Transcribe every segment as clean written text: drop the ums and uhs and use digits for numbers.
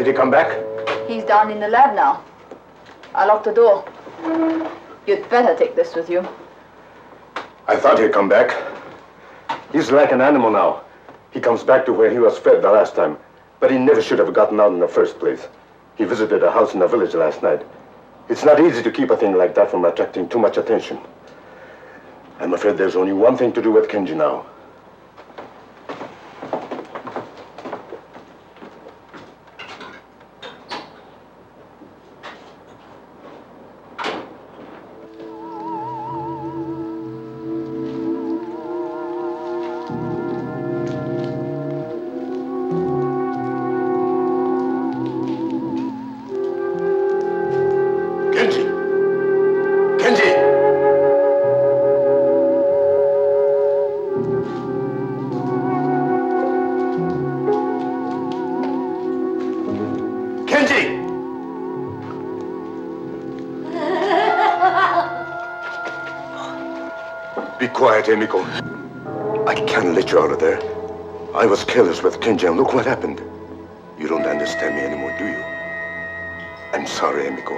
Did he come back? He's down in the lab now. I locked the door. You'd better take this with you. I thought he'd come back. He's like an animal now. He comes back to where he was fed the last time. But he never should have gotten out in the first place. He visited a house in the village last night. It's not easy to keep a thing like that from attracting too much attention. I'm afraid there's only one thing to do with Kenji now. Quiet, Emiko. I can't let you out of there. I was careless with Kenji, and look what happened. You don't understand me anymore, do you? I'm sorry, Emiko.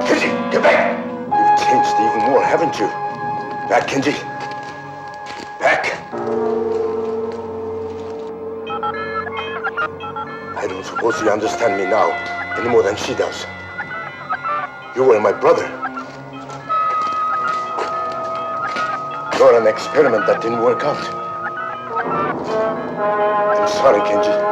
Kenji, get back! You've changed even more, haven't you? Back, Kenji. I suppose you understand me now, any more than she does. You were my brother. You're an experiment that didn't work out. I'm sorry, Kenji.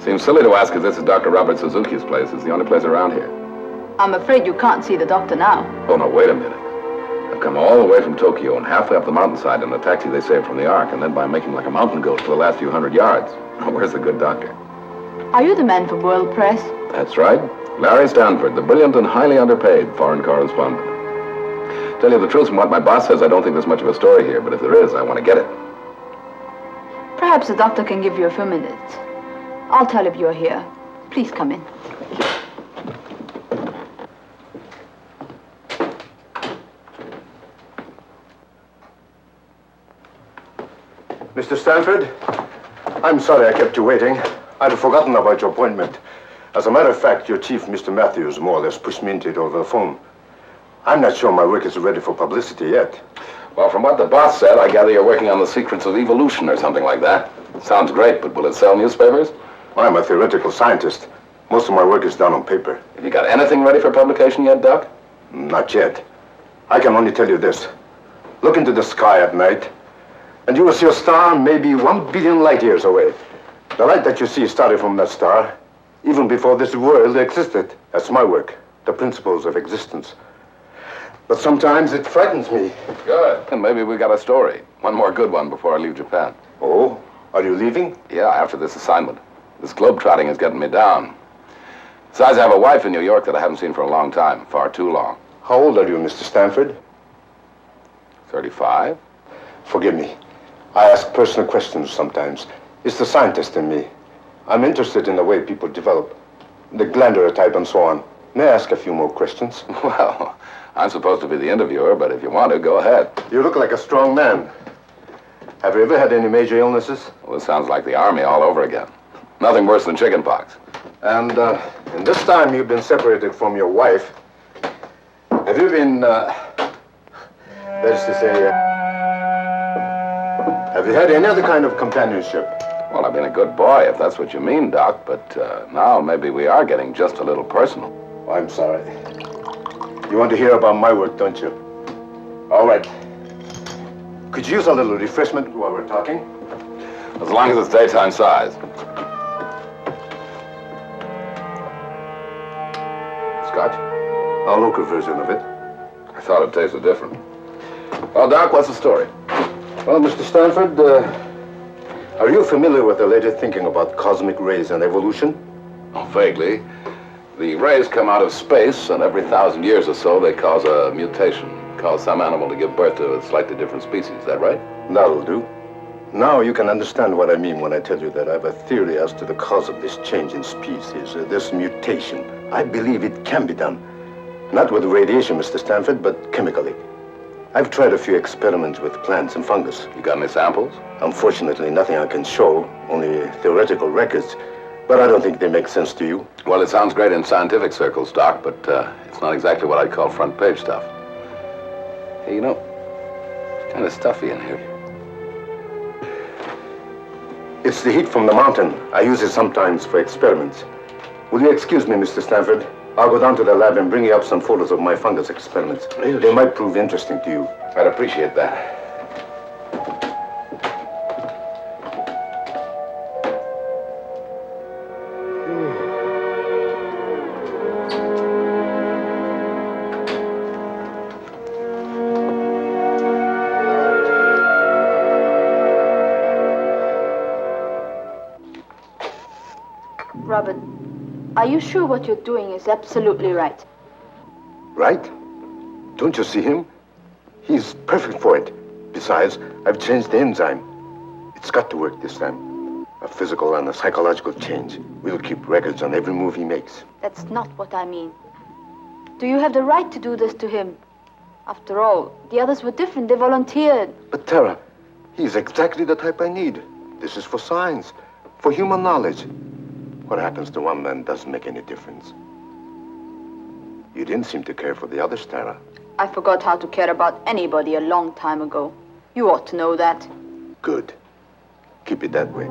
Seems silly to ask if this is Dr. Robert Suzuki's place. It's the only place around here. I'm afraid you can't see the doctor now. Oh, no, wait a minute. I've come all the way from Tokyo and halfway up the mountainside in a taxi they saved from the Ark, and then by making like a mountain goat for the last few hundred yards. Where's the good doctor? Are you the man from World Press? That's right. Larry Stanford, the brilliant and highly underpaid foreign correspondent. Tell you the truth, from what my boss says, I don't think there's much of a story here, but if there is, I want to get it. Perhaps the doctor can give you a few minutes. I'll tell if you're here. Please come in. Mr. Stanford, I'm sorry I kept you waiting. I'd forgotten about your appointment. As a matter of fact, your chief, Mr. Matthews, more or less pushed me into it over the phone. I'm not sure my work is ready for publicity yet. Well, from what the boss said, I gather you're working on the secrets of evolution or something like that. Sounds great, but will it sell newspapers? I'm a theoretical scientist. Most of my work is done on paper. Have you got anything ready for publication yet, Doc? Not yet. I can only tell you this. Look into the sky at night, and you will see a star maybe 1 billion light years away. The light that you see started from that star, even before this world existed. That's my work, the principles of existence. But sometimes it frightens me. Good. And maybe we got a story. One more good one before I leave Japan. Oh? Are you leaving? Yeah, after this assignment. This globe-trotting is getting me down. Besides, I have a wife in New York that I haven't seen for a long time. Far too long. How old are you, Mr. Stanford? 35? Forgive me. I ask personal questions sometimes. It's the scientist in me. I'm interested in the way people develop. The glandular type and so on. May I ask a few more questions? Well, I'm supposed to be the interviewer, but if you want to, go ahead. You look like a strong man. Have you ever had any major illnesses? Well, it sounds like the Army all over again. Nothing worse than chickenpox. And in this time you've been separated from your wife, have you been, that is to say, have you had any other kind of companionship? Well, I've been a good boy, if that's what you mean, Doc, but now maybe we are getting just a little personal. Oh, I'm sorry. You want to hear about my work, don't you? All right. Could you use a little refreshment while we're talking? As long as it's daytime size. Scotch? A local version of it. I thought it tasted different. Well, Doc, what's the story? Well, Mr. Stanford, are you familiar with the latest thinking about cosmic rays and evolution? Oh, vaguely. The rays come out of space, and every 1,000 years or so, they cause a mutation. Cause some animal to give birth to a slightly different species. Is that right? That'll do. Now you can understand what I mean when I tell you that I have a theory as to the cause of this change in species, this mutation. I believe it can be done. Not with radiation, Mr. Stanford, but chemically. I've tried a few experiments with plants and fungus. You got any samples? Unfortunately, nothing I can show, only theoretical records. But I don't think they make sense to you. Well, it sounds great in scientific circles, Doc, but it's not exactly what I'd call front page stuff. Hey, you know, it's kind of stuffy in here. It's the heat from the mountain. I use it sometimes for experiments. Will you excuse me, Mr. Stanford? I'll go down to the lab and bring you up some photos of my fungus experiments. Really? They might prove interesting to you. I'd appreciate that. Robert, are you sure what you're doing is absolutely right? Right? Don't you see him? He's perfect for it. Besides, I've changed the enzyme. It's got to work this time. A physical and a psychological change. We'll keep records on every move he makes. That's not what I mean. Do you have the right to do this to him? After all, the others were different. They volunteered. But Terra, he's exactly the type I need. This is for science, for human knowledge. What happens to one man doesn't make any difference. You didn't seem to care for the others, Terra. I forgot how to care about anybody a long time ago. You ought to know that. Good. Keep it that way.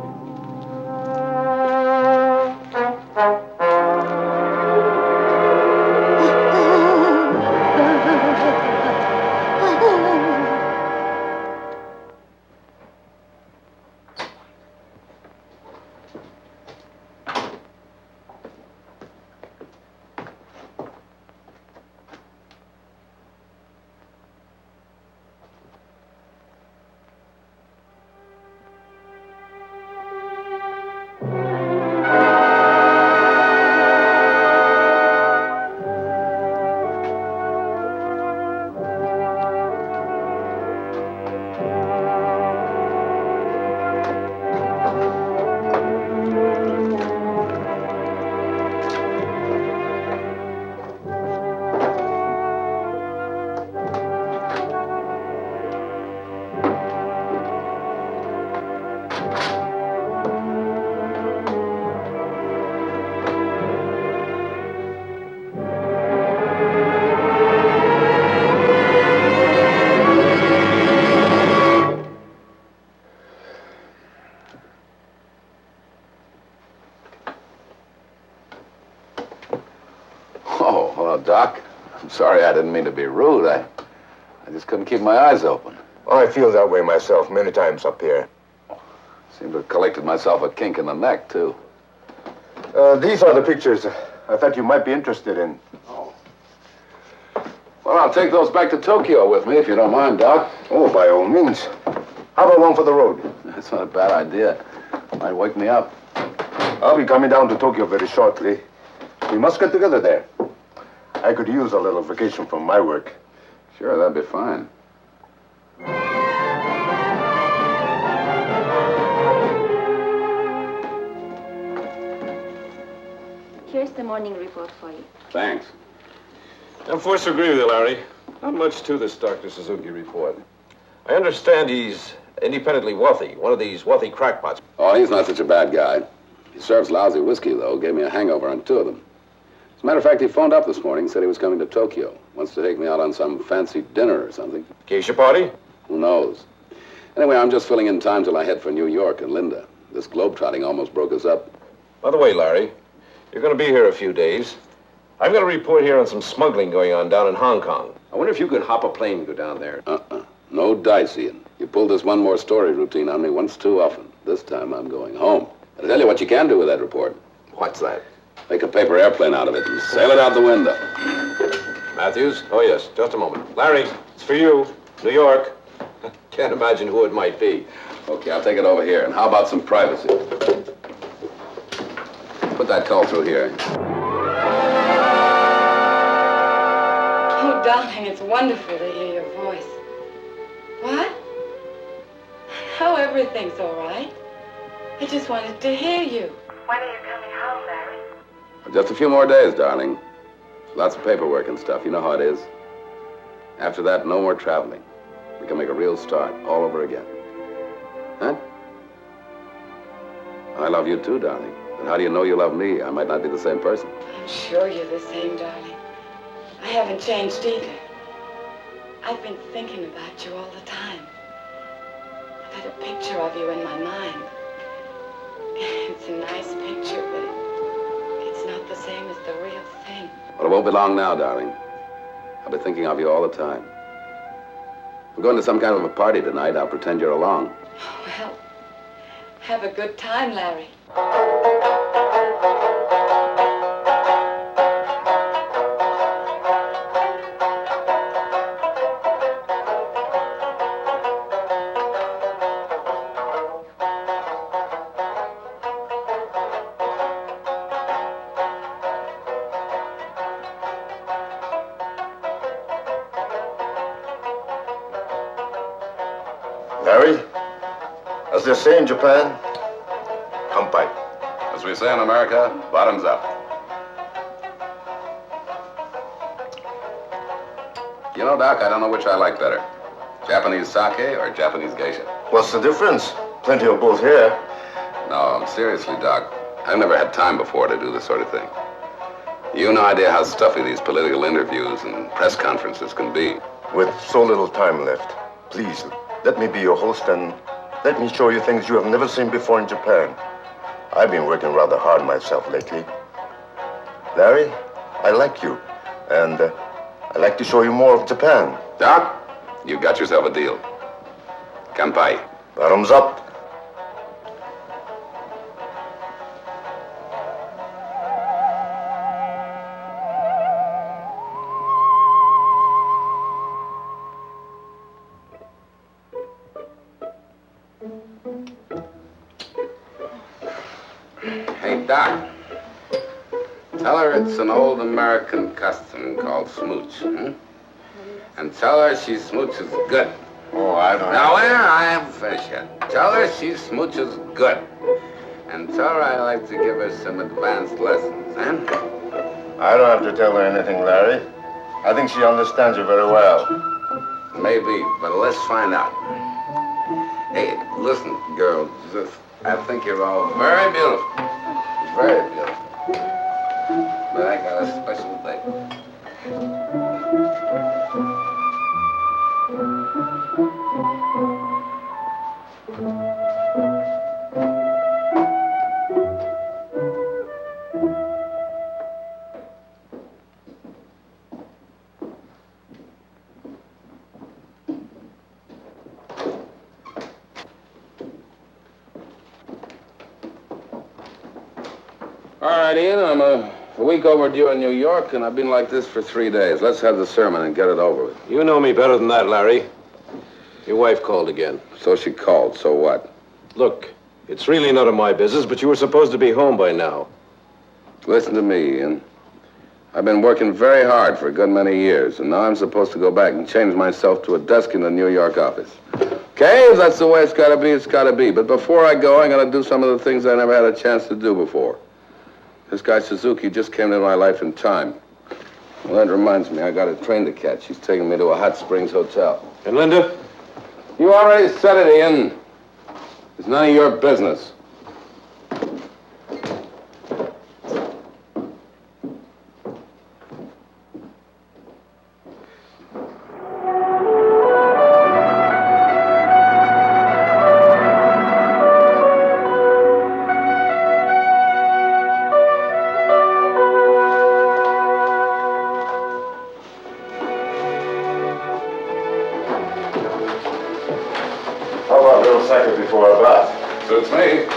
Doc. I'm sorry, I didn't mean to be rude. I just couldn't keep my eyes open. Oh, I feel that way myself many times up here. Seem to have collected myself a kink in the neck, too. These are the pictures I thought you might be interested in. Oh. Well, I'll take those back to Tokyo with me, if you don't mind, Doc. Oh, by all means. How about one for the road? That's not a bad idea. Might wake me up. I'll be coming down to Tokyo very shortly. We must get together there. I could use a little vacation from my work. Sure, that'd be fine. Here's the morning report for you. Thanks. I'm forced to agree with you, Larry. Not much to this Dr. Suzuki report. I understand he's independently wealthy, one of these wealthy crackpots. Oh, he's not such a bad guy. He serves lousy whiskey, though. Gave me a hangover on 2 of them. As a matter of fact, he phoned up this morning, said he was coming to Tokyo. Wants to take me out on some fancy dinner or something. Geisha party? Who knows? Anyway, I'm just filling in time till I head for New York and Linda. This globetrotting almost broke us up. By the way, Larry, you're going to be here a few days. I've got a report here on some smuggling going on down in Hong Kong. I wonder if you could hop a plane and go down there. No dice, Ian. You pulled this one more story routine on me once too often. This time I'm going home. I'll tell you what you can do with that report. What's that? Make a paper airplane out of it and sail it out the window. Matthews? Oh, yes. Just a moment. Larry, it's for you. New York. Can't imagine who it might be. Okay, I'll take it over here. And how about some privacy? Put that call through here. Oh, darling, it's wonderful to hear your voice. What? Oh, everything's all right. I just wanted to hear you. When are you coming home, Larry? Just a few more days, darling. Lots of paperwork and stuff. You know how it is. After that, no more traveling. We can make a real start all over again. Huh? I love you too, darling. And how do you know you love me? I might not be the same person. I'm sure you're the same, darling. I haven't changed either. I've been thinking about you all the time. I've got a picture of you in my mind. It's a nice picture, but it's not the same as the real thing. Well, it won't be long now, darling. I'll be thinking of you all the time. We're going to some kind of a party tonight. I'll pretend you're along. Well, have a good time, Larry. Larry, as they say in Japan, kampai. As we say in America, bottoms up. You know, Doc, I don't know which I like better. Japanese sake or Japanese geisha? What's the difference? Plenty of both here. No, seriously, Doc. I've never had time before to do this sort of thing. You no idea how stuffy these political interviews and press conferences can be. With so little time left, please, let me be your host and let me show you things you have never seen before in Japan. I've been working rather hard myself lately. Larry, I like you, and I'd like to show you more of Japan. Doc, you've got yourself a deal. Kanpai. Bottoms up. Hey, Doc. Tell her it's an old American custom called smooch, hmm? And tell her she smooches good. Oh, I don't Now, where? I haven't finished yet. Tell her she smooches good. And tell her I like to give her some advanced lessons, huh? I don't have to tell her anything, Larry. I think she understands you very well. Maybe, but let's find out. Hey, listen, girl, I think you're all very beautiful. Very beautiful. But I got a special thing. All right, Ian, I'm A week overdue in New York, and I've been like this for 3 days. Let's have the sermon and get it over with. You know me better than that, Larry. Your wife called again. So she called. So what? Look, it's really none of my business, but you were supposed to be home by now. Listen to me, Ian. I've been working very hard for a good many years, and now I'm supposed to go back and change myself to a desk in the New York office. Okay, if that's the way it's gotta be, it's gotta be. But before I go, I'm gonna do some of the things I never had a chance to do before. This guy Suzuki just came into my life in time. Well, that reminds me, I got a train to catch. He's taking me to a Hot Springs hotel. And Linda? You already said it, Ian. It's none of your business. Before a bath. Suits me.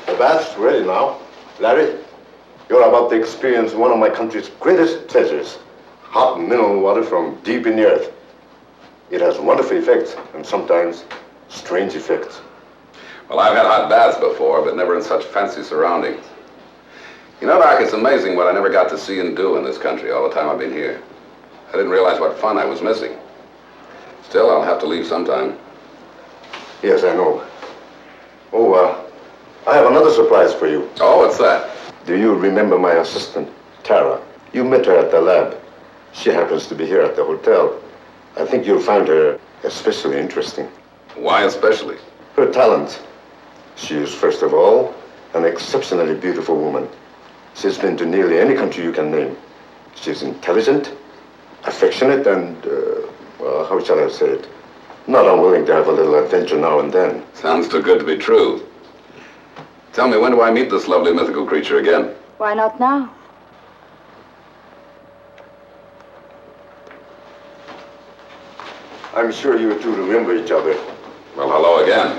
The bath's ready now. Larry, you're about to experience one of my country's greatest treasures. Hot mineral water from deep in the earth. It has wonderful effects and sometimes strange effects. Well, I've had hot baths before, but never in such fancy surroundings. You know, Doc, it's amazing what I never got to see and do in this country all the time I've been here. I didn't realize what fun I was missing. Still, I'll have to leave sometime. Yes, I know. Oh, I have another surprise for you. Oh, what's that? Do you remember my assistant, Tara? You met her at the lab. She happens to be here at the hotel. I think you'll find her especially interesting. Why especially? Her talent. She is, first of all, an exceptionally beautiful woman. She's been to nearly any country you can name. She's intelligent, affectionate, and, well, how shall I say it? Not unwilling to have a little adventure now and then. Sounds too good to be true. Tell me, when do I meet this lovely mythical creature again? Why not now? I'm sure you two remember each other. Well, hello again.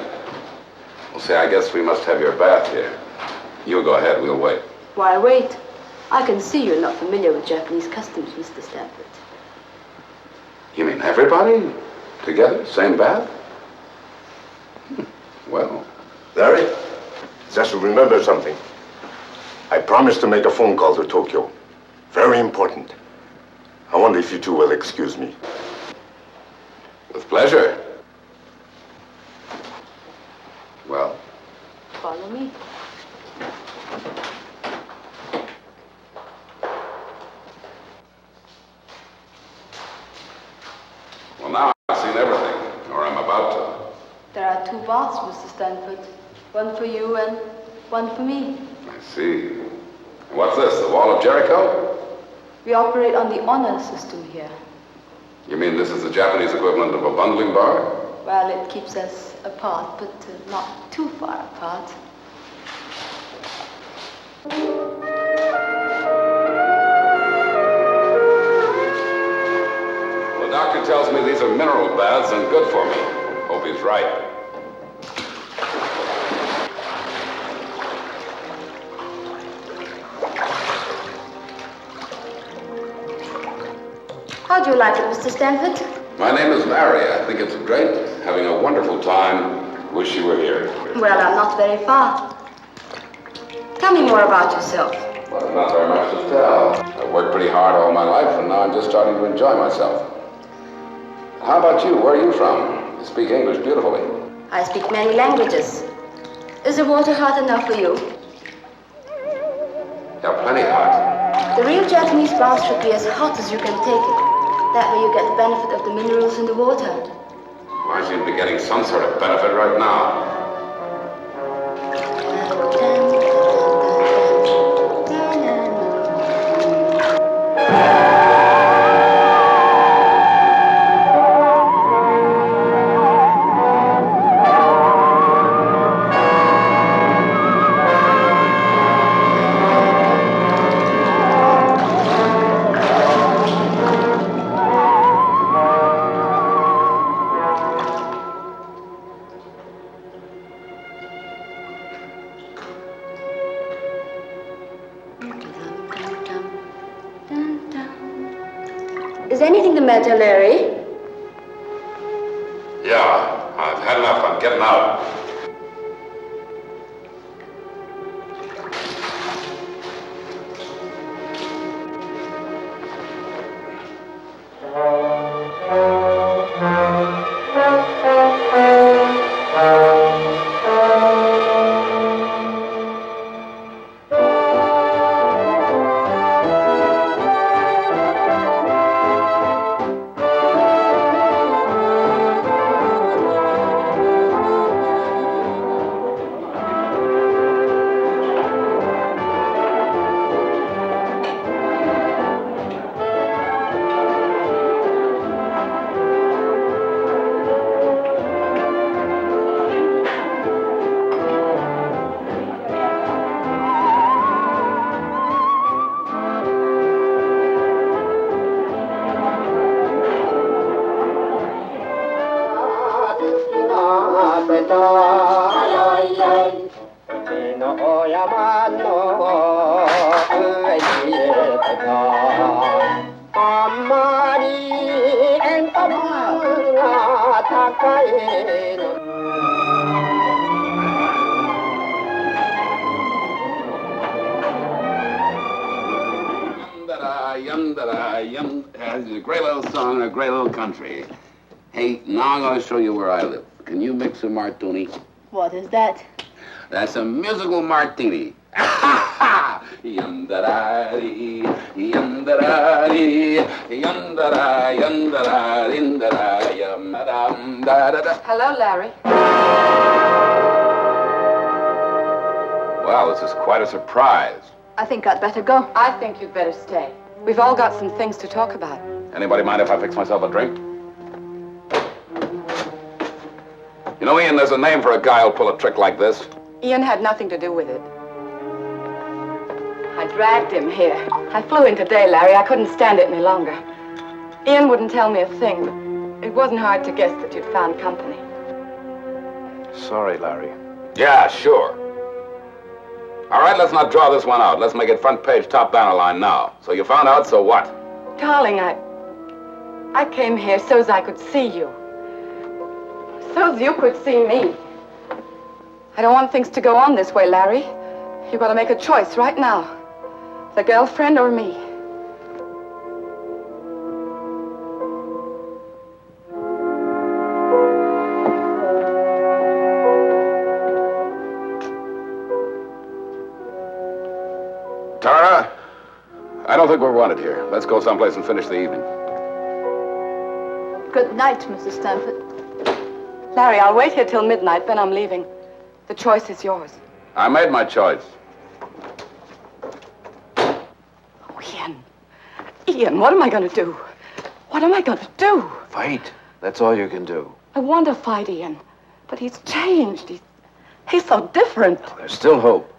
Well, see, I guess we must have your bath here. You go ahead, we'll wait. Why wait? I can see you're not familiar with Japanese customs, Mr. Stanford. You mean everybody? Together? Same bath? Well. Larry, just remember something. I promised to make a phone call to Tokyo. Very important. I wonder if you two will excuse me. With pleasure. Well? Follow me. Well, now I've seen everything, or I'm about to. There are 2 baths, Mr. Stanford. One for you and one for me. I see. And what's this, the Wall of Jericho? We operate on the honor system here. You mean this is the Japanese equivalent of a bundling bar? Well, it keeps us apart, but not too far apart. The doctor tells me these are mineral baths and good for me. Hope he's right. How do you like it, Mr. Stanford? My name is Larry. I think it's great. Having a wonderful time. Wish you were here. Well, I'm not very far. Tell me more about yourself. Well, there's not very much to tell. I've worked pretty hard all my life, and now I'm just starting to enjoy myself. How about you? Where are you from? You speak English beautifully. I speak many languages. Is the water hot enough for you? Yeah, plenty hot. The real Japanese bath should be as hot as you can take it. That way you get the benefit of the minerals in the water. Well, I seem to be getting some sort of benefit right now. anything the matter, Larry? Yeah, I've had enough. I'm getting out. It's a great little song and a great little country. Hey, now I'm going to show you where I live. Can you mix a martini? What is that? That's a musical martini. Yum-da-da-dee, yum-da-da-dee, yum-da-da, yum-da-da, yum-da-da, yum-da-da-da-da. Hello, Larry. Well, this is quite a surprise. I think I'd better go. I think you'd better stay. We've all got some things to talk about. Anybody mind if I fix myself a drink? You know, Ian, there's a name for a guy who'll pull a trick like this. Ian had nothing to do with it. I dragged him here. I flew in today, Larry. I couldn't stand it any longer. Ian wouldn't tell me a thing, but it wasn't hard to guess that you'd found company. Sorry, Larry. Yeah, sure. All right, let's not draw this one out. Let's make it front page, top banner line now. So you found out, so what? Darling, I came here so's I could see you. So's you could see me. I don't want things to go on this way, Larry. You've got to make a choice right now. The girlfriend or me. Tara, I don't think we're wanted here. Let's go someplace and finish the evening. Good night, Mrs. Stanford. Larry, I'll wait here till midnight, then I'm leaving. The choice is yours. I made my choice. Oh, Ian. Ian, what am I going to do? What am I going to do? Fight. That's all you can do. I want to fight Ian, but he's changed. He's so different. There's still hope.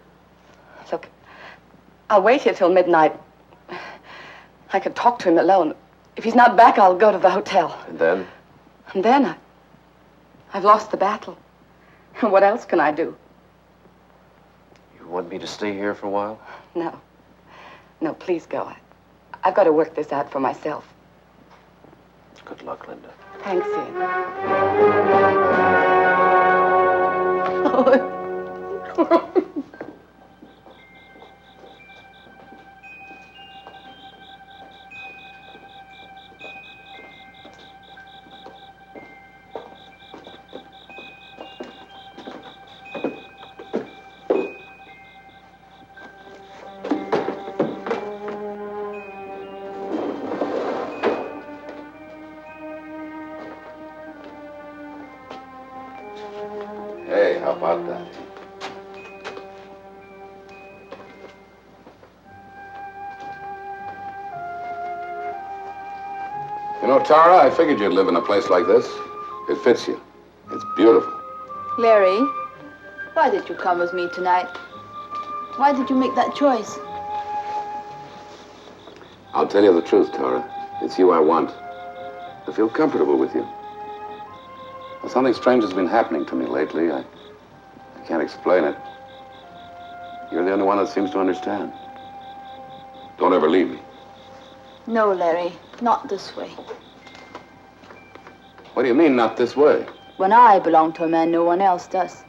Look, I'll wait here till midnight. I can talk to him alone. If he's not back, I'll go to the hotel. And then? And then I've lost the battle. What else can I do? You want me to stay here for a while? No. No, please go. I've got to work this out for myself. Good luck, Linda. Thanks, Ian. Hey, how about that? You know, Tara, I figured you'd live in a place like this. It fits you. It's beautiful. Larry, why did you come with me tonight? Why did you make that choice? I'll tell you the truth, Tara. It's you I want. I feel comfortable with you. Well, something strange has been happening to me lately. I can't explain it. You're the only one that seems to understand. Don't ever leave me. No, Larry. Not this way. What do you mean, not this way? When I belong to a man, no one else does.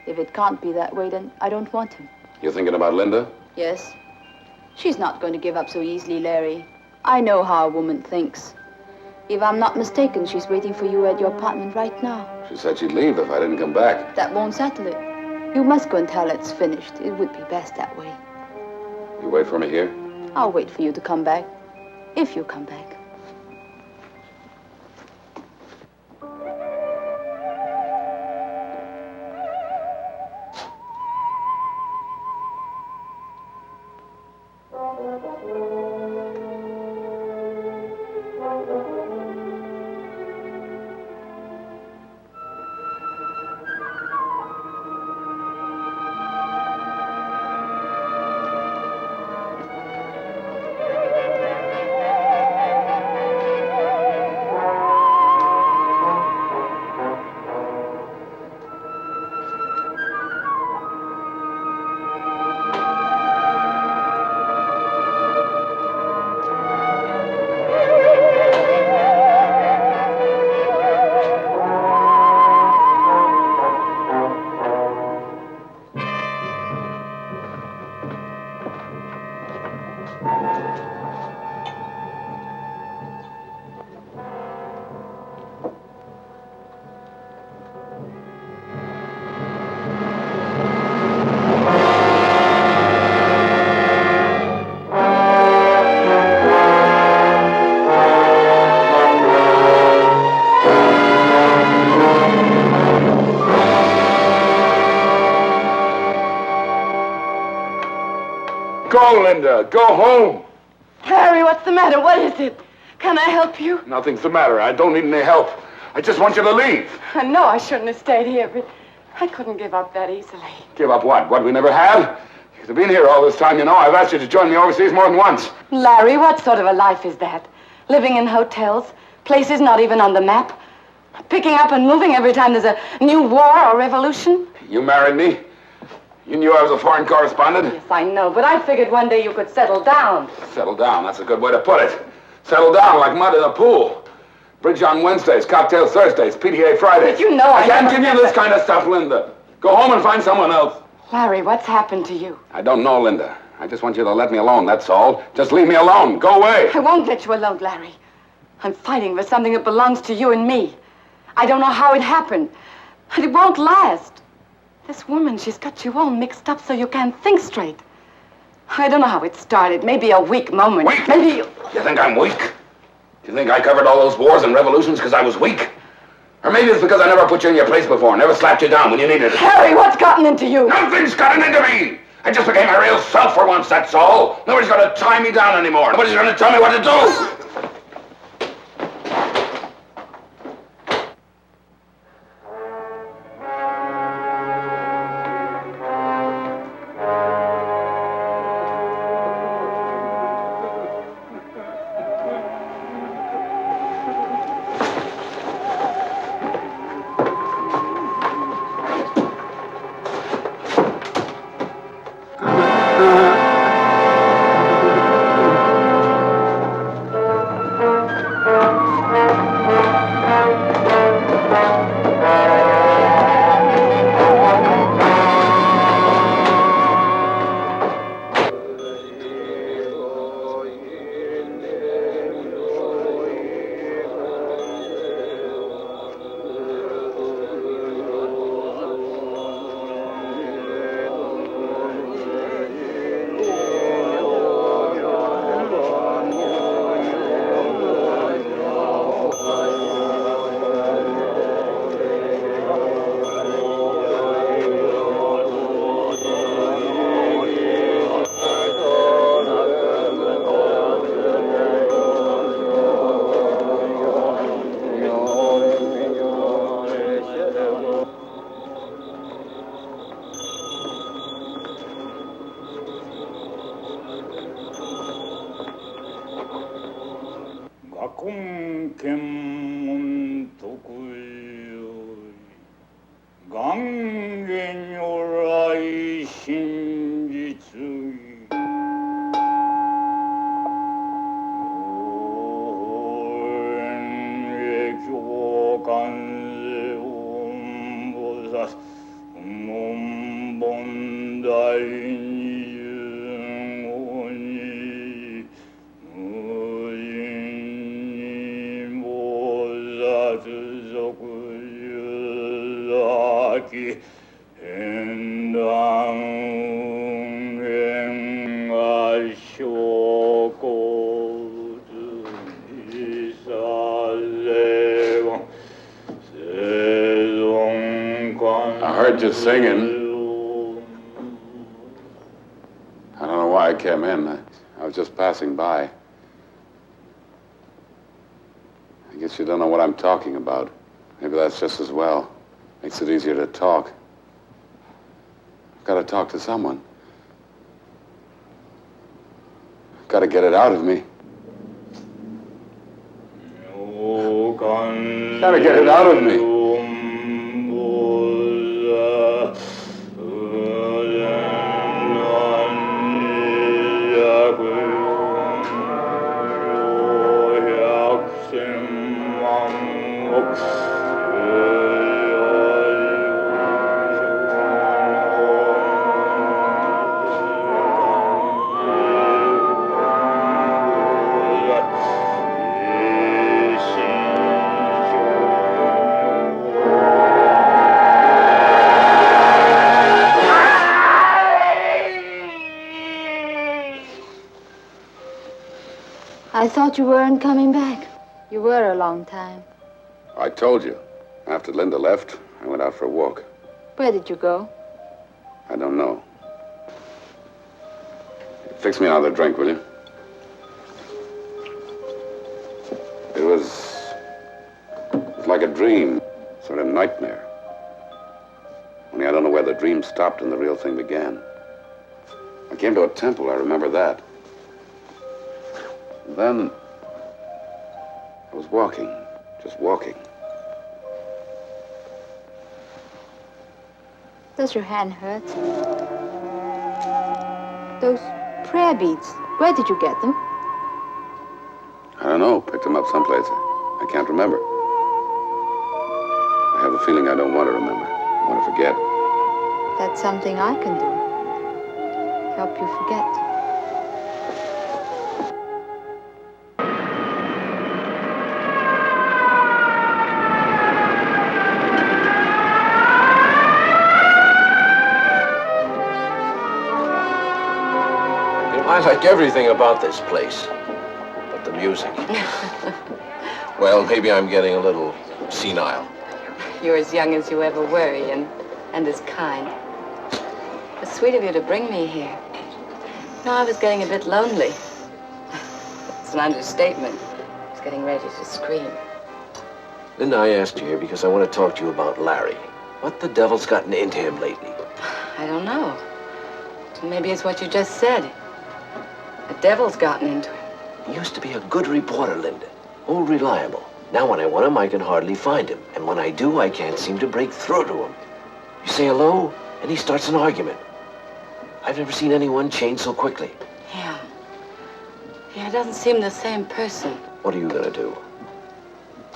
If it can't be that way, then I don't want him. You're thinking about Linda? Yes. She's not going to give up so easily, Larry. I know how a woman thinks. If I'm not mistaken, she's waiting for you at your apartment right now. She said she'd leave if I didn't come back. That won't settle it. You must go and tell her it's finished. It would be best that way. You wait for me here? I'll wait for you to come back. If you come back. Go, Linda. Go home. Terri, what's the matter? What is it? Can I help you? Nothing's the matter. I don't need any help. I just want you to leave. I know I shouldn't have stayed here, but I couldn't give up that easily. Give up what? What we never had? You've been here all this time, you know. I've asked you to join me overseas more than once. Larry, what sort of a life is that? Living in hotels, places not even on the map, picking up and moving every time there's a new war or revolution? You married me. You knew I was a foreign correspondent. Yes, I know, but I figured one day you could settle down. Settle down, that's a good way to put it. Settle down like mud in a pool. Bridge on Wednesdays, cocktail Thursdays, PTA Fridays. But you know I can't give you this kind of stuff, Linda. Go home and find someone else. Larry, what's happened to you? I don't know, Linda. I just want you to let me alone, that's all. Just leave me alone. Go away. I won't let you alone, Larry. I'm fighting for something that belongs to you and me. I don't know how it happened, and it won't last. This woman, she's got you all mixed up so you can't think straight. I don't know how it started. Maybe a weak moment. Weak? Maybe you... You think I'm weak? Do you think I covered all those wars and revolutions because I was weak? Or maybe it's because I never put you in your place before, never slapped you down when you needed it. Harry, what's gotten into you? Nothing's gotten into me! I just became a real self for once, that's all. Nobody's gonna tie me down anymore. Nobody's gonna tell me what to do. I heard you singing. I don't know why I came in. I was just passing by. I guess you don't know what I'm talking about. Maybe that's just as well. Makes it easier to talk. I've got to talk to someone. I've got to get it out of me. Got to get it out of me. I thought you weren't coming back. You were a long time. I told you. After Linda left, I went out for a walk. Where did you go? I don't know. Fix me another drink, will you? It was like a dream, sort of nightmare. Only I don't know where the dream stopped and the real thing began. I came to a temple, I remember that. Then I was walking, just walking. Does your hand hurt? Those prayer beads, where did you get them? I don't know, picked them up someplace. I can't remember. I have a feeling I don't want to remember. I want to forget. That's something I can do. Help you forget. I like everything about this place, but the music. Well, maybe I'm getting a little senile. You're as young as you ever were, Ian, and as kind. It's sweet of you to bring me here. No, I was getting a bit lonely. It's an understatement. I was getting ready to scream. Linda, I asked you here because I want to talk to you about Larry. What the devil's gotten into him lately? I don't know. Maybe it's what you just said. The devil's gotten into him. He used to be a good reporter, Linda. Oh, reliable. Now when I want him, I can hardly find him. And when I do, I can't seem to break through to him. You say hello, and he starts an argument. I've never seen anyone change so quickly. Yeah, it doesn't seem the same person. What are you gonna do?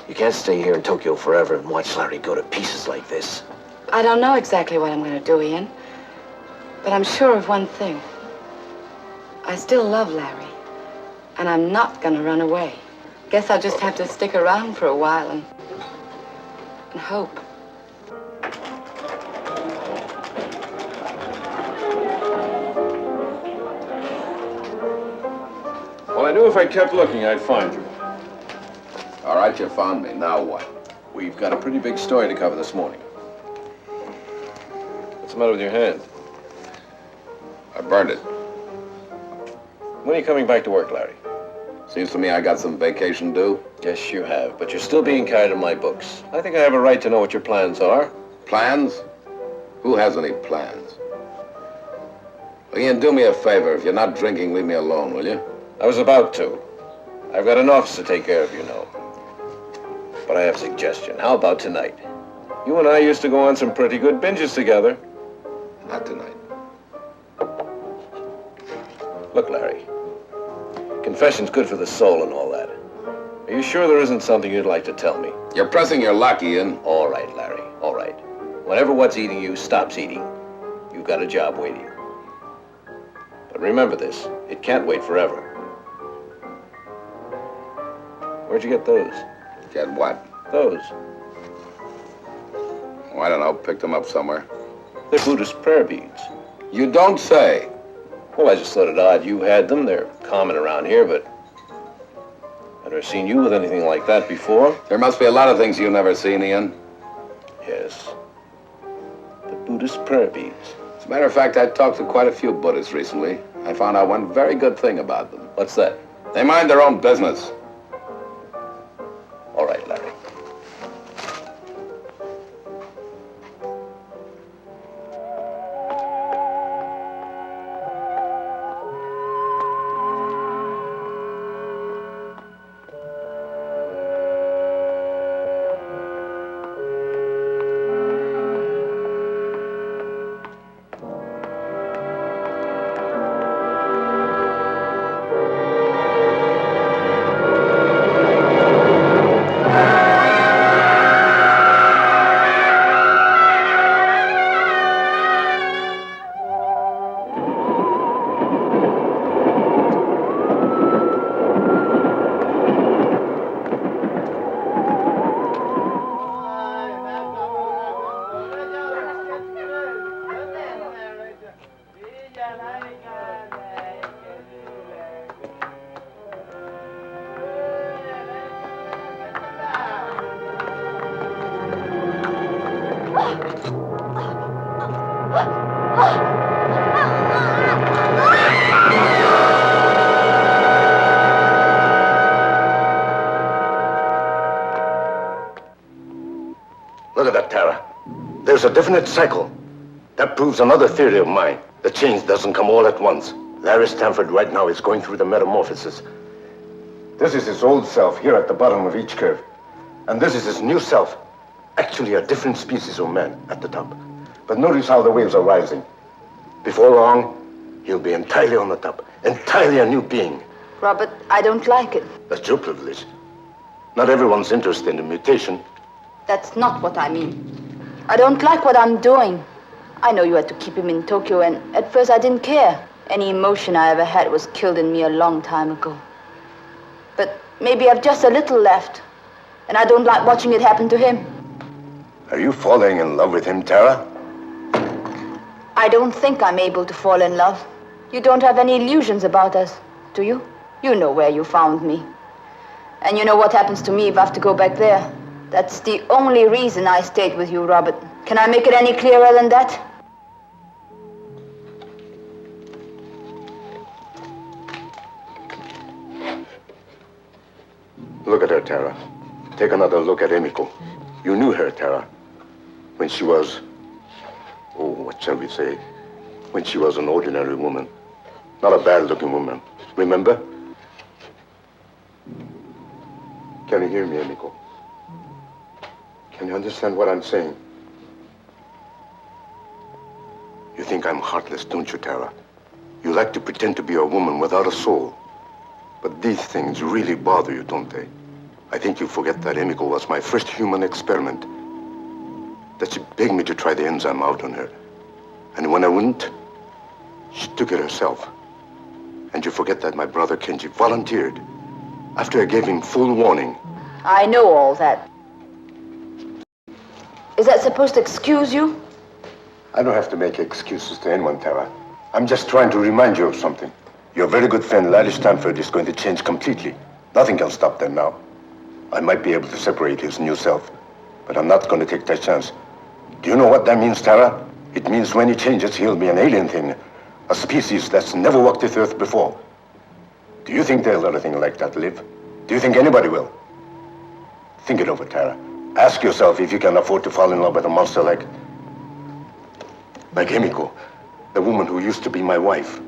You can't stay here in Tokyo forever and watch Larry go to pieces like this. I don't know exactly what I'm gonna do, Ian. But I'm sure of one thing. I still love Larry, and I'm not gonna run away. Guess I'll just have to stick around for a while and hope. Well, I knew if I kept looking, I'd find you. All right, you found me. Now what? We've got a pretty big story to cover this morning. What's the matter with your hand? I burned it. When are you coming back to work, Larry? Seems to me I got some vacation due. Yes, you have, but you're still being carried in my books. I think I have a right to know what your plans are. Plans? Who has any plans? Well, Ian, do me a favor. If you're not drinking, leave me alone, will you? I was about to. I've got an office to take care of, you know. But I have a suggestion. How about tonight? You and I used to go on some pretty good binges together. Not tonight. Look, Larry. Confession's good for the soul and all that. Are you sure there isn't something you'd like to tell me? You're pressing your luck, Ian. All right, Larry. All right. Whenever what's eating you stops eating, you've got a job waiting. But remember this, it can't wait forever. Where'd you get those? Get what? Those. Oh, I don't know. Picked them up somewhere. They're Buddhist prayer beads. You don't say. Well, I just thought it odd you had them. They're common around here, but I've never seen you with anything like that before. There must be a lot of things you've never seen, Ian. Yes. The Buddhist prayer beads. As a matter of fact, I talked to quite a few Buddhists recently. I found out one very good thing about them. What's that? They mind their own business. All right, Larry. Look at that, Tara. There's a definite cycle. That proves another theory of mine. The change doesn't come all at once. Larry Stanford right now is going through the metamorphosis. This is his old self here at the bottom of each curve. And this is his new self. Actually a different species of man at the top. But notice how the waves are rising. Before long, he'll be entirely on the top. Entirely a new being. Robert, I don't like it. That's your privilege. Not everyone's interested in mutation. That's not what I mean. I don't like what I'm doing. I know you had to keep him in Tokyo, and at first I didn't care. Any emotion I ever had was killed in me a long time ago. But maybe I've just a little left, and I don't like watching it happen to him. Are you falling in love with him, Tara? I don't think I'm able to fall in love. You don't have any illusions about us, do you? You know where you found me. And you know what happens to me if I have to go back there. That's the only reason I stayed with you, Robert. Can I make it any clearer than that? Look at her, Tara. Take another look at Emiko. You knew her, Tara, when she was... Oh, what shall we say? When she was an ordinary woman. Not a bad-looking woman. Remember? Can you hear me, Emiko? Can you understand what I'm saying? You think I'm heartless, don't you, Tara? You like to pretend to be a woman without a soul. But these things really bother you, don't they? I think you forget that Emiko was my first human experiment. That she begged me to try the enzyme out on her. And when I wouldn't, she took it herself. And you forget that my brother Kenji volunteered after I gave him full warning. I know all that. Is that supposed to excuse you? I don't have to make excuses to anyone, Tara. I'm just trying to remind you of something. Your very good friend, Larry Stanford, is going to change completely. Nothing can stop them now. I might be able to separate his new self, but I'm not going to take that chance. Do you know what that means, Tara? It means when he changes, he'll be an alien thing. A species that's never walked this earth before. Do you think they'll let a thing like that live? Do you think anybody will? Think it over, Tara. Ask yourself if you can afford to fall in love with a monster like Emiko, the woman who used to be my wife.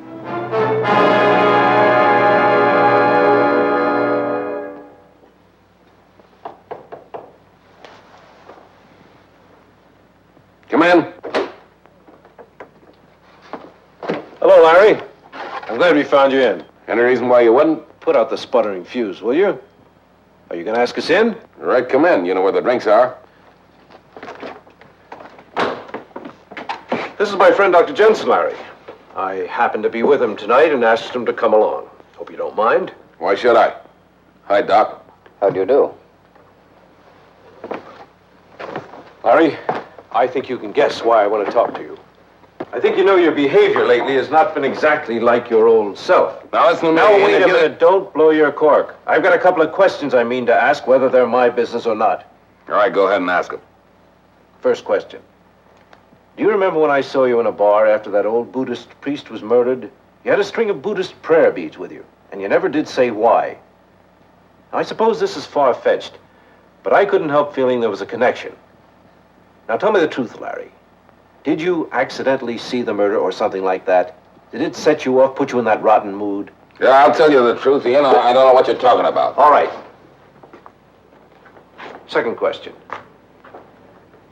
Come in. Hello, Larry. I'm glad we found you in. Any reason why you wouldn't? Put out the sputtering fuse, will you? Are you going to ask us in? All right, come in. You know where the drinks are. This is my friend, Dr. Jensen, Larry. I happened to be with him tonight and asked him to come along. Hope you don't mind. Why should I? Hi, Doc. How do you do? Larry, I think you can guess why I want to talk to you. I think you know your behavior lately has not been exactly like your old self. Now listen to me. Now, wait a minute. Don't blow your cork. I've got a couple of questions I mean to ask, whether they're my business or not. All right, go ahead and ask him. First question. Do you remember when I saw you in a bar after that old Buddhist priest was murdered? You had a string of Buddhist prayer beads with you, and you never did say why. Now, I suppose this is far-fetched, but I couldn't help feeling there was a connection. Now, tell me the truth, Larry. Did you accidentally see the murder or something like that? Did it set you off, put you in that rotten mood? Yeah, I'll tell you the truth. You know, I don't know what you're talking about. All right. Second question.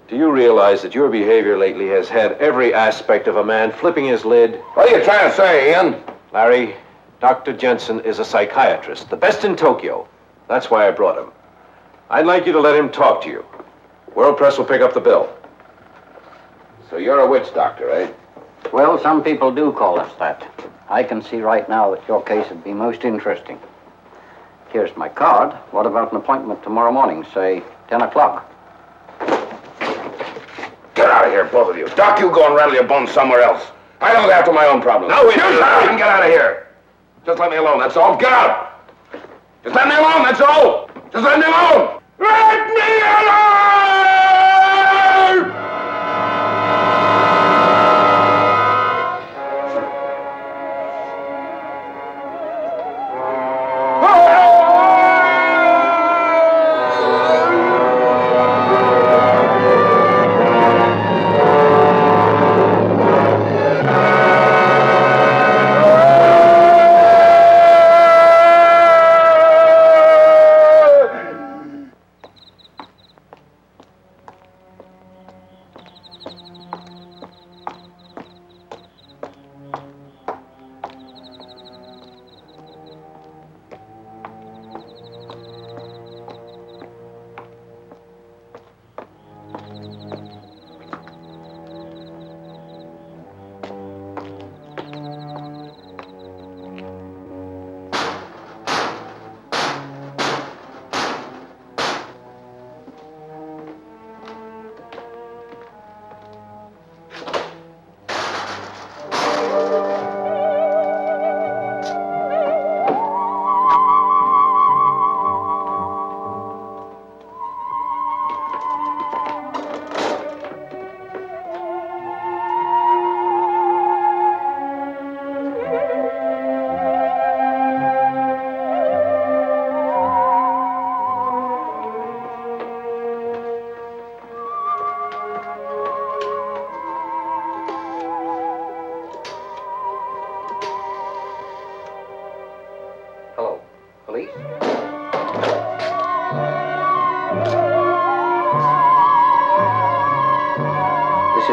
Do you realize that your behavior lately has had every aspect of a man flipping his lid? What are you trying to say, Ian? Larry, Dr. Jensen is a psychiatrist, the best in Tokyo. That's why I brought him. I'd like you to let him talk to you. World Press will pick up the bill. So you're a witch doctor, eh? Well, some people do call us that. I can see right now that your case would be most interesting. Here's my card. What about an appointment tomorrow morning, say 10 o'clock? Get out of here, both of you. Doc, you go and rattle your bones somewhere else. I look after my own problems. No, we Get out of here. Just let me alone, that's all. Get out. Just let me alone, that's all. Just let me alone. Let me alone!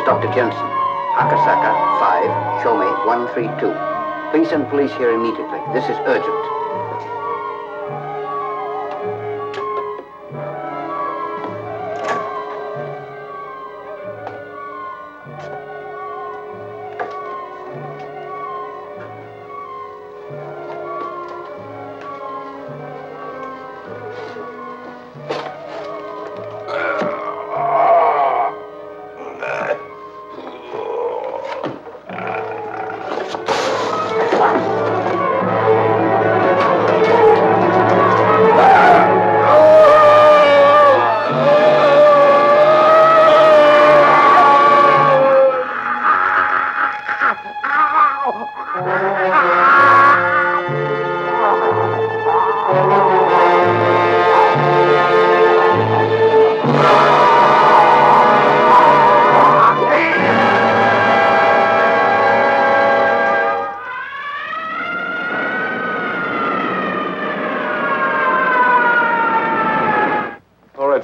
Dr. Jensen, Akasaka 5, Shomei 132. Please send police here immediately. This is urgent.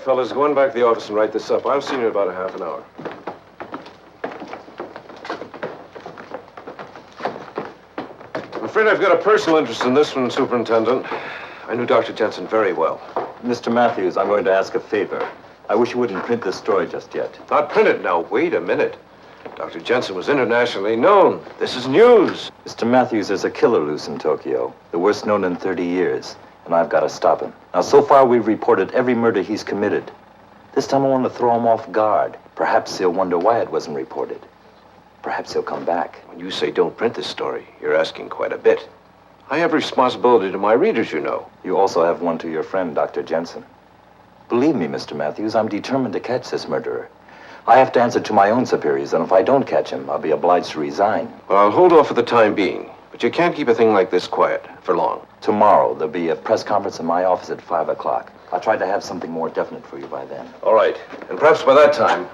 Fellas, go on back to the office and write this up. I'll see you in about a half an hour. I'm afraid I've got a personal interest in this one, Superintendent. I knew Dr. Jensen very well. Mr. Matthews, I'm going to ask a favor. I wish you wouldn't print this story just yet. Not print it now. Wait a minute. Dr. Jensen was internationally known. This is news. Mr. Matthews, there's a killer loose in Tokyo, the worst known in 30 years, and I've got to stop him. Now, so far, we've reported every murder he's committed. This time I want to throw him off guard. Perhaps he'll wonder why it wasn't reported. Perhaps he'll come back. When you say don't print this story, you're asking quite a bit. I have responsibility to my readers, you know. You also have one to your friend, Dr. Jensen. Believe me, Mr. Matthews, I'm determined to catch this murderer. I have to answer to my own superiors, and if I don't catch him, I'll be obliged to resign. Well, I'll hold off for the time being, but you can't keep a thing like this quiet for long. Tomorrow, there'll be a press conference in my office at 5 o'clock. I'll try to have something more definite for you by then. All right, and perhaps by that time,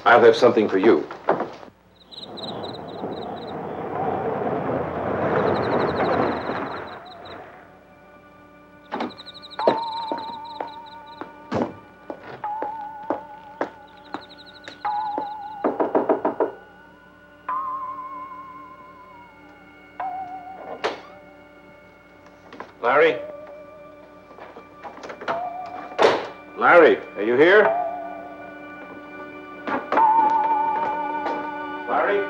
I'll have something for you. Larry? Larry, are you here? Larry?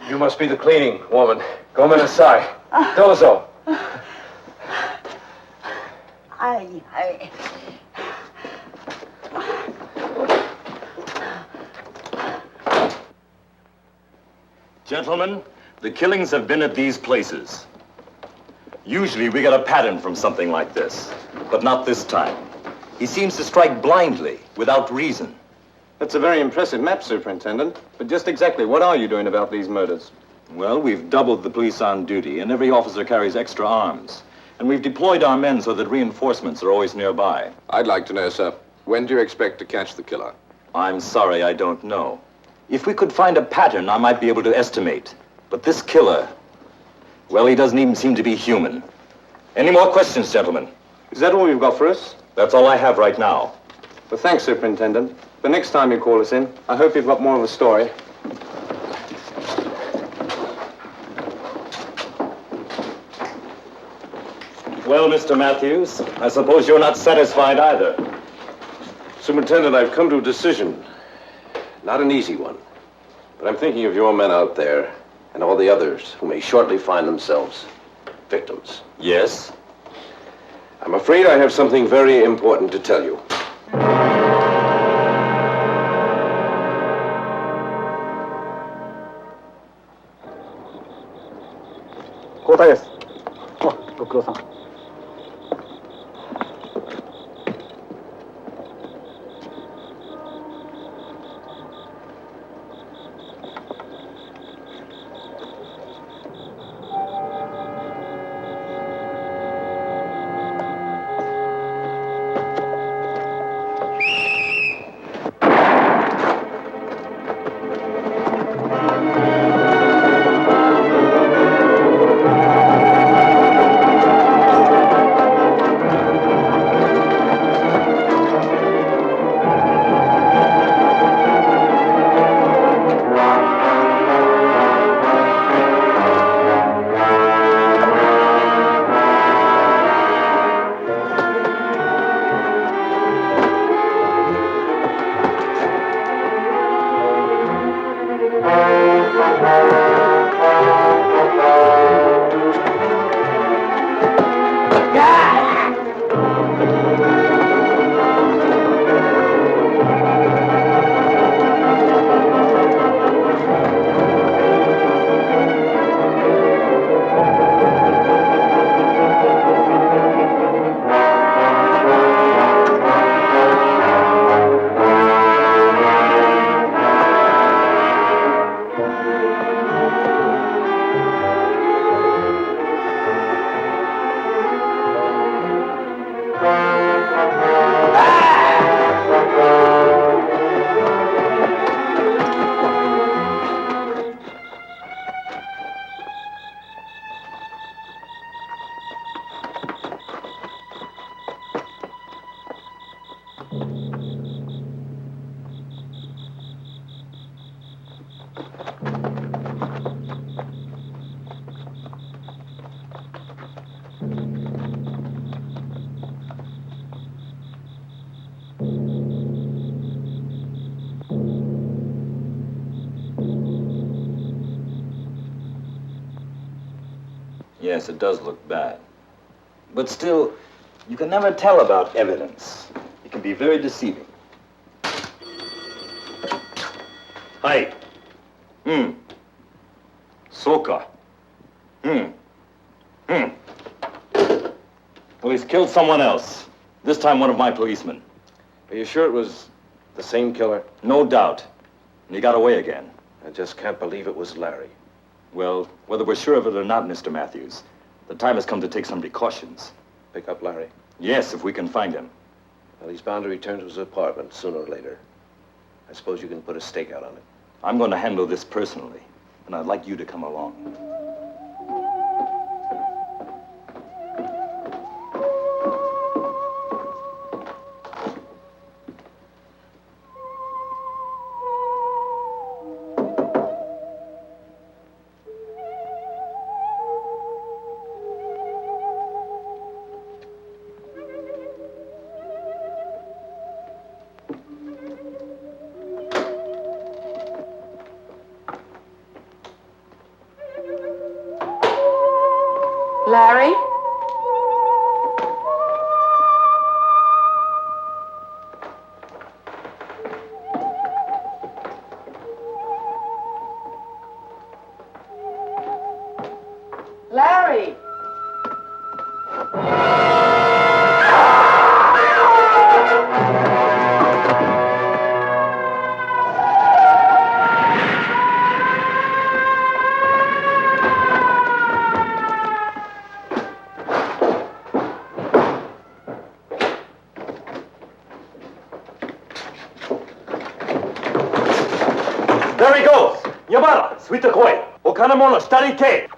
You must be the cleaning woman. Come inside. Dozo. I... Gentlemen, the killings have been at these places. Usually we get a pattern from something like this, but not this time. He seems to strike blindly, without reason. That's a very impressive map, Superintendent. But just exactly what are you doing about these murders? Well, we've doubled the police on duty, and every officer carries extra arms. And we've deployed our men so that reinforcements are always nearby. I'd like to know, sir, when do you expect to catch the killer? I'm sorry, I don't know. If we could find a pattern, I might be able to estimate. But this killer, well, he doesn't even seem to be human. Any more questions, gentlemen? Is that all you've got for us? That's all I have right now. Well, thanks, Superintendent. The next time you call us in, I hope you've got more of a story. Well, Mr. Matthews, I suppose you're not satisfied either. Superintendent, I've come to a decision. Not an easy one. But I'm thinking of your men out there and all the others who may shortly find themselves victims. Yes? I'm afraid I have something very important to tell you. Yes, it does look bad. But still, you can never tell about evidence. It can be very deceiving. Hi. Soka. Well, he's killed someone else. This time one of my policemen. Are you sure it was the same killer? No doubt. And he got away again. I just can't believe it was Larry. Well, whether we're sure of it or not, Mr. Matthews, the time has come to take some precautions. Pick up Larry? Yes, if we can find him. Well, he's bound to return to his apartment sooner or later. I suppose you can put a stakeout on it. I'm going to handle this personally, and I'd like you to come along. Larry? Larry! There he goes! Yamada, suita koi. Okanamono, shitari ke.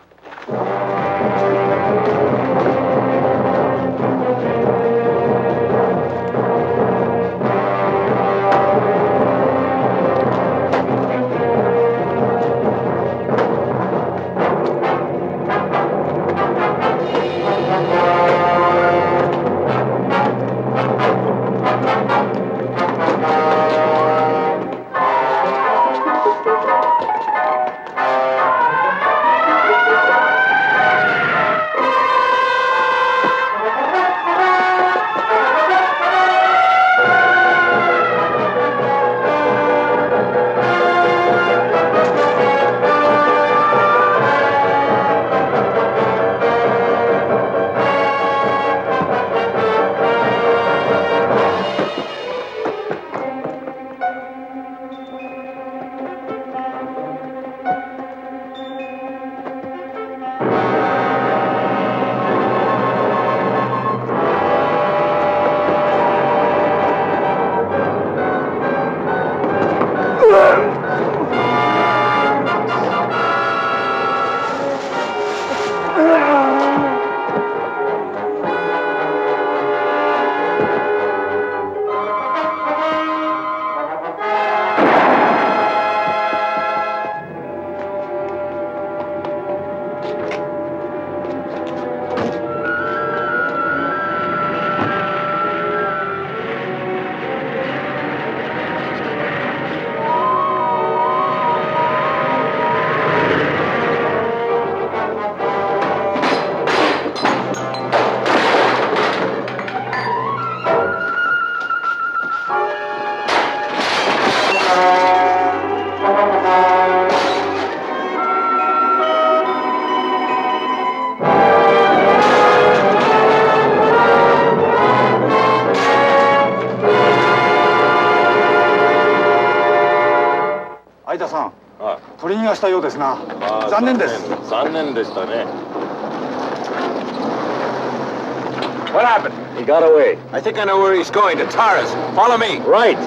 What happened? He got away. I think I know where he's going, to Tara's. Follow me. Right.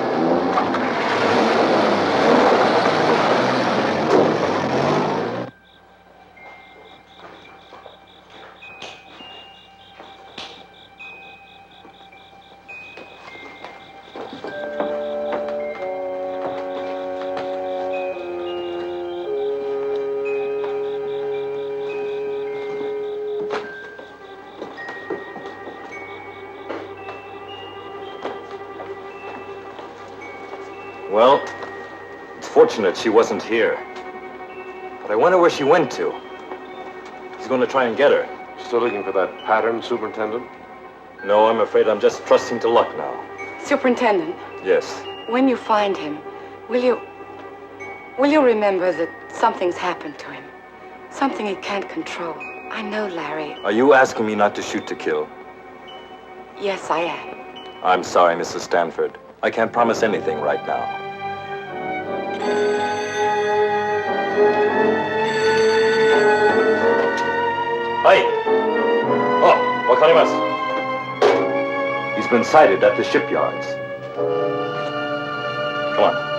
Well, it's fortunate she wasn't here. But I wonder where she went to. He's going to try and get her. Still looking for that pattern, Superintendent? No, I'm afraid I'm just trusting to luck now. Superintendent, Yes. when you find him, will you remember that something's happened to him? Something he can't control. I know, Larry. Are you asking me not to shoot to kill? Yes, I am. I'm sorry, Mrs. Stanford. I can't promise anything right now. Hi. Oh, wakarimasu. He's been sighted at the shipyards. Come on.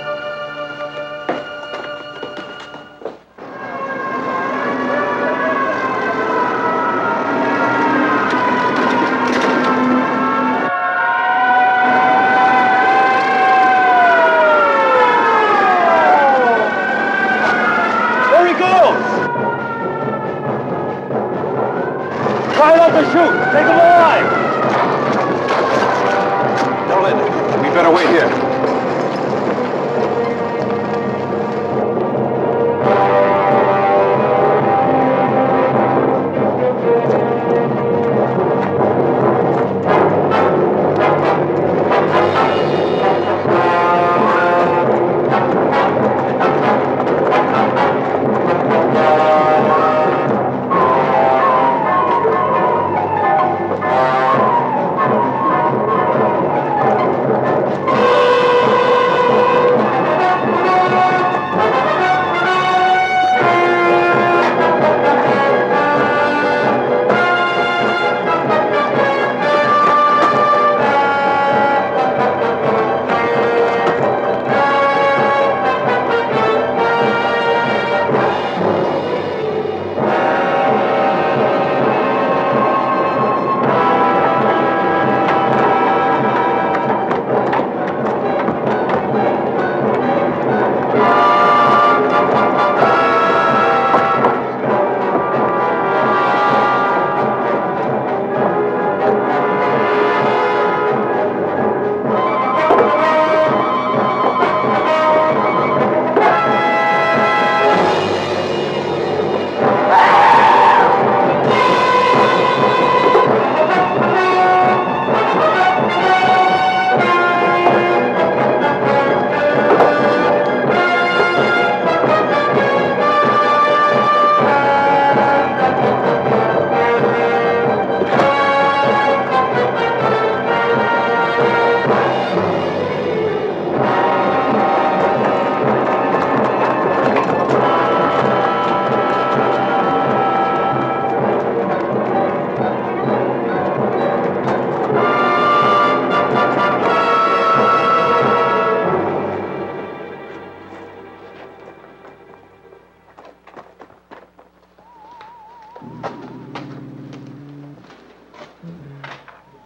There he goes! Try not to shoot! Take him alive! Helen, we better wait here.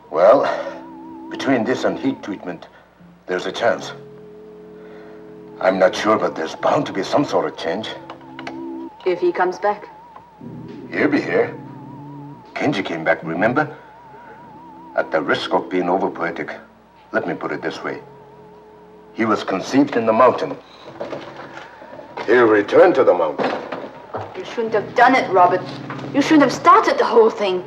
Well, between this and heat treatment, there's a chance. I'm not sure, but there's bound to be some sort of change. If he comes back. He'll be here. Kenji came back, remember? At the risk of being over-poetic, let me put it this way. He was conceived in the mountain. He'll return to the mountain. You shouldn't have done it, Robert. You shouldn't have started the whole thing.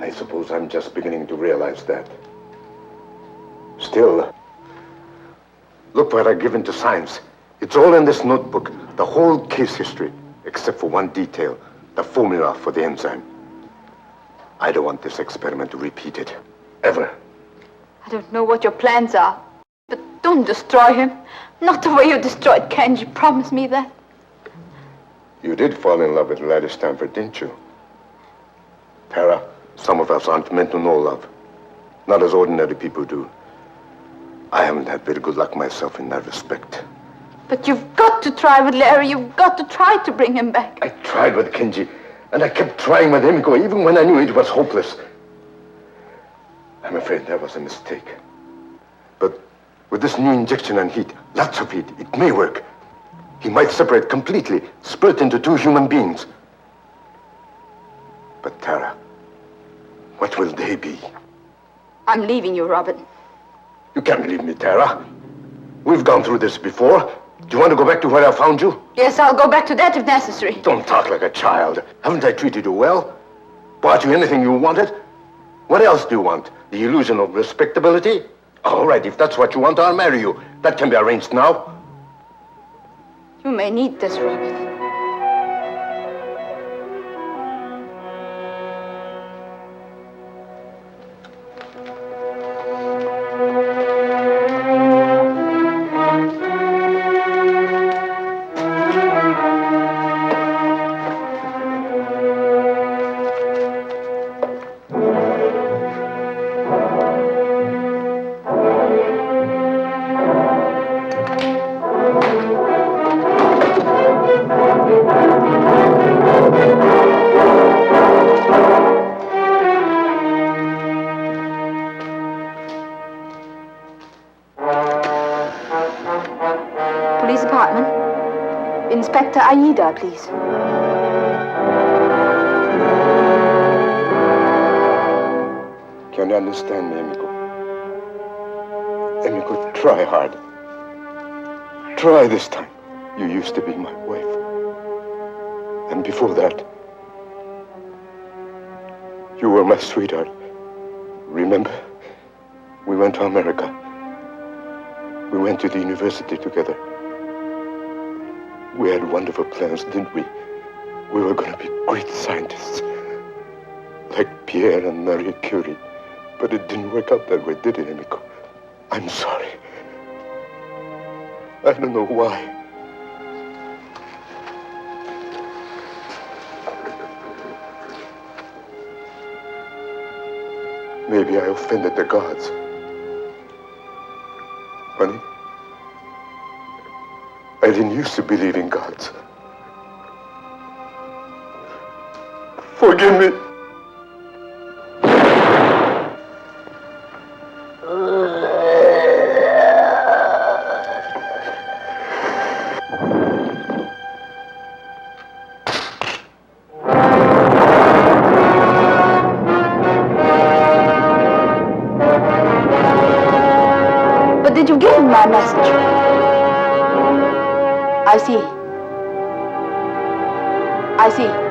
I suppose I'm just beginning to realize that. Still, look what I've given to science. It's all in this notebook, the whole case history, except for one detail, the formula for the enzyme. I don't want this experiment to repeat it, ever. I don't know what your plans are, but don't destroy him. Not the way you destroyed Kenji. Promise me that. You did fall in love with Larry Stanford, didn't you? Tara, some of us aren't meant to know love. Not as ordinary people do. I haven't had very good luck myself in that respect. But you've got to try with Larry. You've got to try to bring him back. I tried with Kenji, and I kept trying with Emiko, even when I knew it was hopeless. I'm afraid that was a mistake. But with this new injection and heat, lots of heat, it may work. He might separate completely, split into two human beings. But Tara, what will they be? I'm leaving you, Robert. You can't leave me, Tara. We've gone through this before. Do you want to go back to where I found you? Yes, I'll go back to that if necessary. Don't talk like a child. Haven't I treated you well? Bought you anything you wanted? What else do you want? The illusion of respectability? All right, if that's what you want, I'll marry you. That can be arranged now. You may need this, Robert. Police department. Inspector Aida, please. Can you understand me, Emiko? Emiko, try hard. Try this time. You used to be my wife. And before that, you were my sweetheart. Remember? We went to America. We went to the university together. We had wonderful plans, didn't we? We were going to be great scientists. Like Pierre and Marie Curie. But it didn't work out that way, did it, Emiko? I'm sorry. I don't know why. Maybe I offended the gods. Honey, I didn't used to believe in gods. Forgive me. But did you give him my message? I see. I see.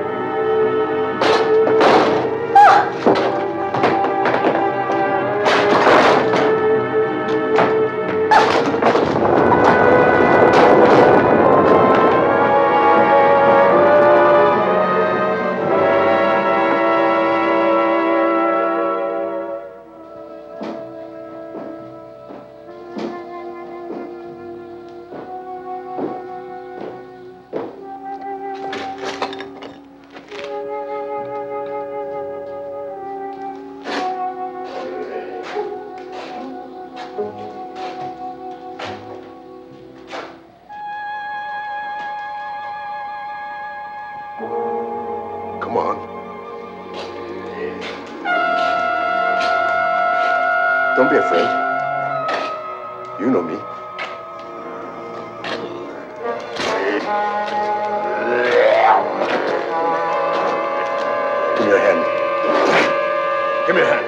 Come on. Don't be afraid. You know me. Give me your hand. Give me your hand.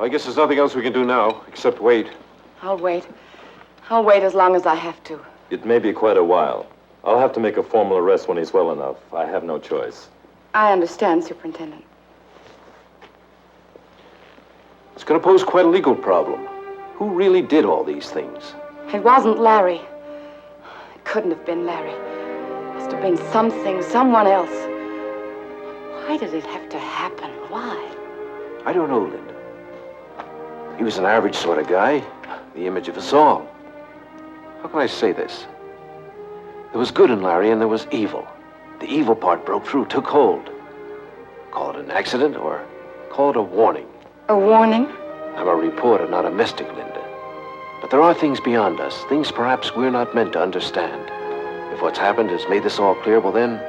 I guess there's nothing else we can do now, except wait. I'll wait. I'll wait as long as I have to. It may be quite a while. I'll have to make a formal arrest when he's well enough. I have no choice. I understand, Superintendent. It's going to pose quite a legal problem. Who really did all these things? It wasn't Larry. It couldn't have been Larry. It must have been something, someone else. Why did it have to happen? Why? I don't know, Linda. He was an average sort of guy, the image of us all. How can I say this? There was good in Larry and there was evil. The evil part broke through, took hold. Call it an accident or call it a warning. A warning? I'm a reporter, not a mystic, Linda. But there are things beyond us, things perhaps we're not meant to understand. If what's happened has made this all clear, well then,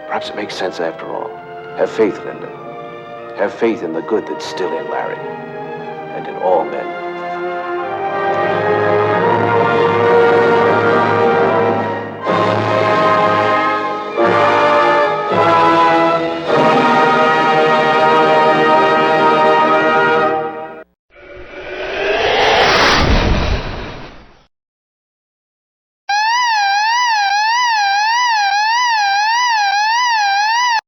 perhaps it makes sense after all. Have faith, Linda. Have faith in the good that's still in Larry and in all men.